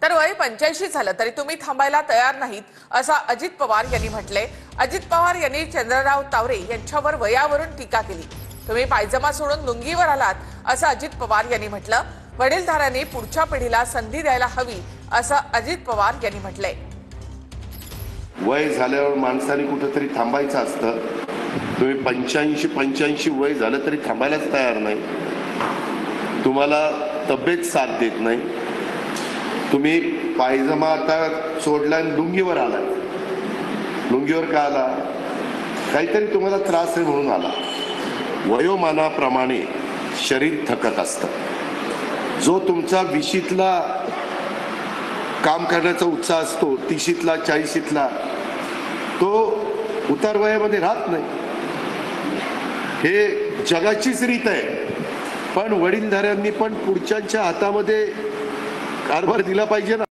तर वय 85 झालं तरी तुम्ही थांबायला तयार नाहीत असं अजित पवार यांनी म्हटले। अजित पवार यांनी चंद्रराव तावरे यांच्यावर वयावरून टीका केली। तुम्ही पायजमा सोडून लुंगीवर आलात असं अजित पवार यांनी म्हटलं। वडीलधाऱ्यांनी पुढच्या पिढीला संधी द्यायला हवी असं अजित पवार यांनी म्हटलंय। वय झाल्यावर माणसाने कुठेतरी थांबायचं असतं। तुम्ही 85 वय झालं तरी थांबायलाच तयार नाही। तुम्हाला तब्येत साथ देत नाही। तुम्ही पायजमा आता सोडला आणि लुंगीवर आला। लुंगीवर का आला? काहीतरी तुम्हाला त्रास आहे म्हणून आला। वयोमानाप्रमाणे शरीर थकत असतं। जो तुमचा 20ला काम करण्याचा उत्साह असतो 30ला 40ला तो उतार वयामध्ये राहत नाही। हे जगाचीच रीत आहे। पण वडीलधाऱ्यांनी पण पुढच्यांच्या हातामध्ये कारभार दिला पाहिजे ना।